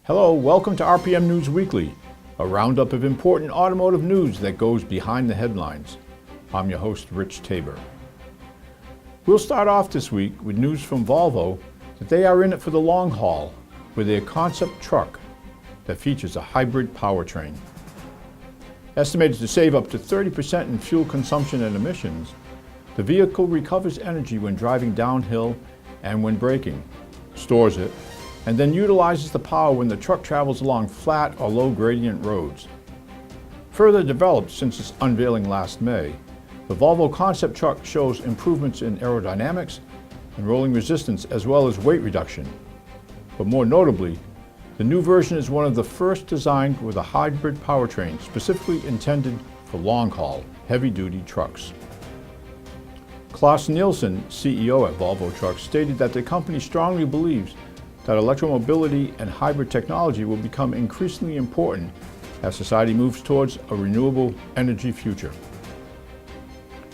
Hello, welcome to RPM News Weekly, a roundup of important automotive news that goes behind the headlines. I'm your host, Rich Tabor. We'll start off this week with news from Volvo that they are in it for the long haul with their concept truck that features a hybrid powertrain. Estimated to save up to 30% in fuel consumption and emissions, the vehicle recovers energy when driving downhill and when braking, stores it, and then utilizes the power when the truck travels along flat or low gradient roads. Further developed since its unveiling last May, the Volvo Concept Truck shows improvements in aerodynamics and rolling resistance as well as weight reduction. But more notably, the new version is one of the first designed with a hybrid powertrain specifically intended for long-haul, heavy-duty trucks. Claes Nilsson, CEO at Volvo Trucks, stated that the company strongly believes that electromobility and hybrid technology will become increasingly important as society moves towards a renewable energy future.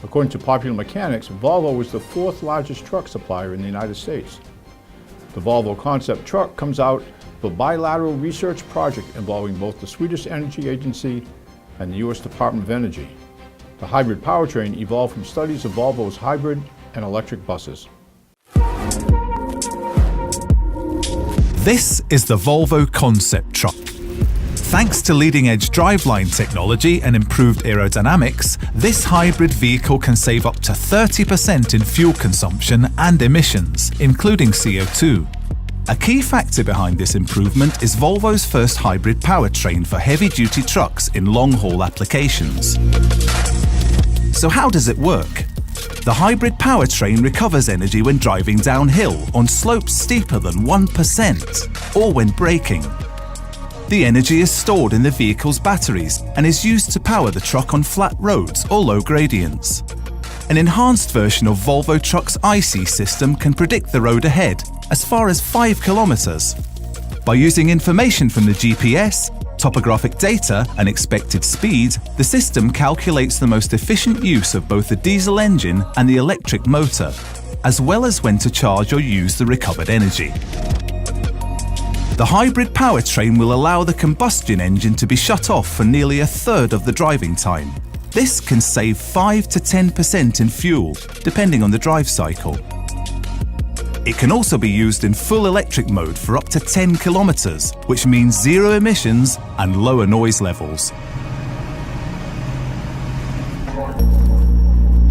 According to Popular Mechanics, Volvo is the fourth largest truck supplier in the United States. The Volvo Concept Truck comes out of a bilateral research project involving both the Swedish Energy Agency and the U.S. Department of Energy. The hybrid powertrain evolved from studies of Volvo's hybrid and electric buses. This is the Volvo Concept Truck. Thanks to leading-edge driveline technology and improved aerodynamics, this hybrid vehicle can save up to 30% in fuel consumption and emissions, including CO2. A key factor behind this improvement is Volvo's first hybrid powertrain for heavy-duty trucks in long-haul applications. So how does it work? The hybrid powertrain recovers energy when driving downhill on slopes steeper than 1% or when braking. The energy is stored in the vehicle's batteries and is used to power the truck on flat roads or low gradients. An enhanced version of Volvo Trucks' IC system can predict the road ahead as far as 5 kilometers. By using information from the GPS, topographic data and expected speed, the system calculates the most efficient use of both the diesel engine and the electric motor, as well as when to charge or use the recovered energy. The hybrid powertrain will allow the combustion engine to be shut off for nearly a third of the driving time. This can save 5 to 10% in fuel, depending on the drive cycle. It can also be used in full electric mode for up to 10 kilometers, which means zero emissions and lower noise levels.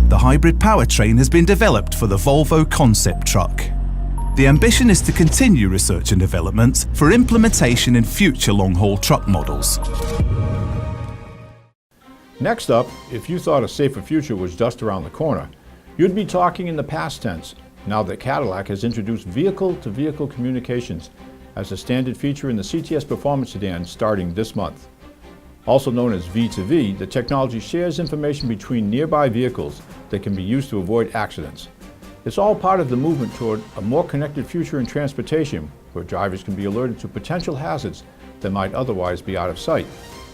The hybrid powertrain has been developed for the Volvo Concept Truck. The ambition is to continue research and development for implementation in future long-haul truck models. Next up, if you thought a safer future was just around the corner, you'd be talking in the past tense, now that Cadillac has introduced vehicle-to-vehicle communications as a standard feature in the CTS Performance sedan starting this month. Also known as V2V, the technology shares information between nearby vehicles that can be used to avoid accidents. It's all part of the movement toward a more connected future in transportation, where drivers can be alerted to potential hazards that might otherwise be out of sight,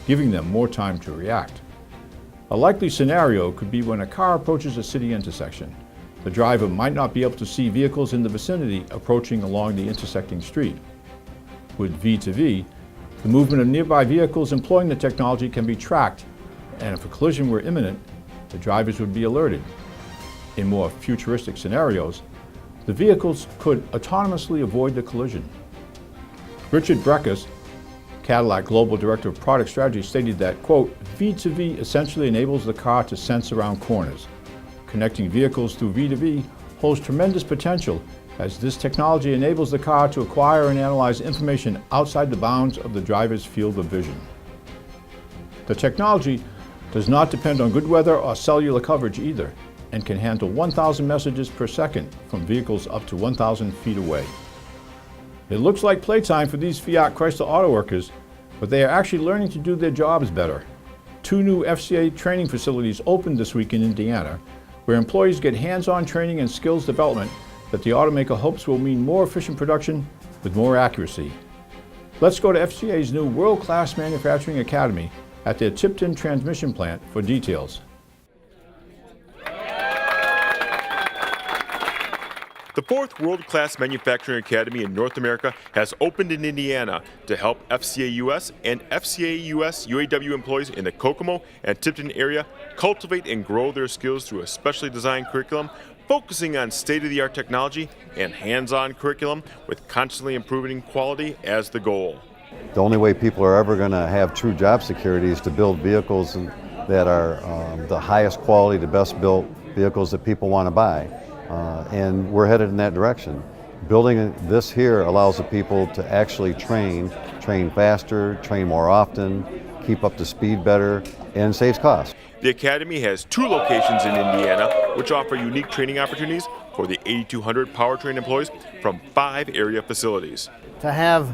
giving them more time to react. A likely scenario could be when a car approaches a city intersection. The driver might not be able to see vehicles in the vicinity approaching along the intersecting street. With V2V, the movement of nearby vehicles employing the technology can be tracked, and if a collision were imminent, the drivers would be alerted. In more futuristic scenarios, the vehicles could autonomously avoid the collision. Richard Breckus, Cadillac Global Director of Product Strategy, stated that, quote, V2V essentially enables the car to sense around corners. Connecting vehicles through V2V holds tremendous potential as this technology enables the car to acquire and analyze information outside the bounds of the driver's field of vision. The technology does not depend on good weather or cellular coverage either, and can handle 1,000 messages per second from vehicles up to 1,000 feet away. It looks like playtime for these Fiat Chrysler auto workers, but they are actually learning to do their jobs better. 2 new FCA training facilities opened this week in Indiana, where employees get hands-on training and skills development that the automaker hopes will mean more efficient production with more accuracy. Let's go to FCA's new world-class manufacturing academy at their Tipton transmission plant for details. The fourth World-Class Manufacturing Academy in North America has opened in Indiana to help FCA US and FCA US UAW employees in the Kokomo and Tipton area cultivate and grow their skills through a specially designed curriculum focusing on state-of-the-art technology and hands-on curriculum with constantly improving quality as the goal. The only way people are ever going to have true job security is to build vehicles that are the highest quality, the best built vehicles that people want to buy. And we're headed in that direction. Building this here allows the people to actually train faster, train more often, keep up to speed better, and saves costs. The Academy has 2 locations in Indiana, which offer unique training opportunities for the 8,200 POWERTRAIN employees from 5 area facilities. To have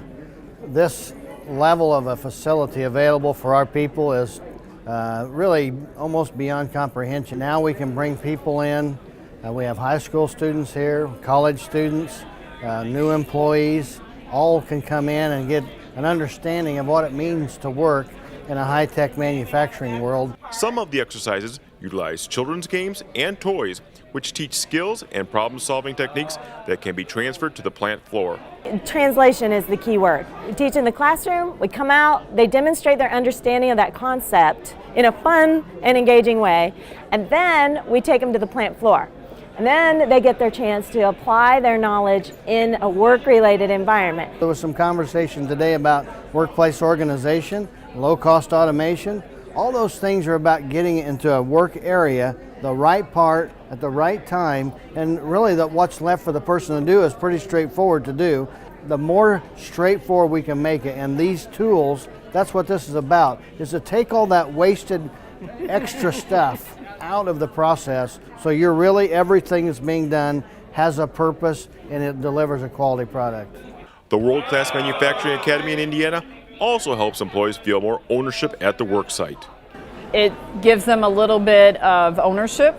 this level of a facility available for our people is really almost beyond comprehension. Now we can bring people in. We have high school students here, college students, new employees, all can come in and get an understanding of what it means to work in a high-tech manufacturing world. Some of the exercises utilize children's games and toys, which teach skills and problem-solving techniques that can be transferred to the plant floor. Translation is the key word. We teach in the classroom, we come out, they demonstrate their understanding of that concept in a fun and engaging way, and then we take them to the plant floor. And then they get their chance to apply their knowledge in a work-related environment. There was some conversation today about workplace organization, low-cost automation. All those things are about getting into a work area, the right part at the right time, and really what's left for the person to do is pretty straightforward to do. The more straightforward we can make it, and these tools, that's what this is about, is to take all that wasted extra stuff out of the process, so you're really, everything that's being done has a purpose and it delivers a quality product. The World-Class Manufacturing Academy in Indiana also helps employees feel more ownership at the work site. It gives them a little bit of ownership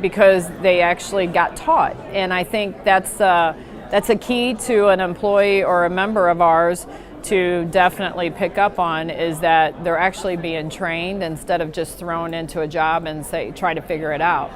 because they actually got taught, and I think that's a key to an employee or a member of ours to definitely pick up on, is that they're actually being trained instead of just thrown into a job and try to figure it out.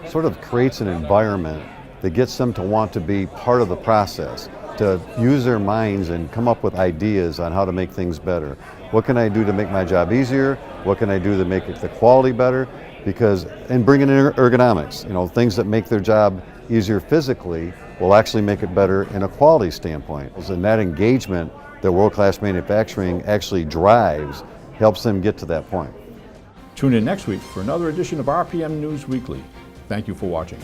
Sort of creates an environment that gets them to want to be part of the process, to use their minds and come up with ideas on how to make things better. What can I do to make my job easier? What can I do to make the quality better? And bring in ergonomics, things that make their job easier physically will actually make it better in a quality standpoint. And that engagement that world-class manufacturing actually drives helps them get to that point. Tune in next week for another edition of RPM News Weekly. Thank you for watching.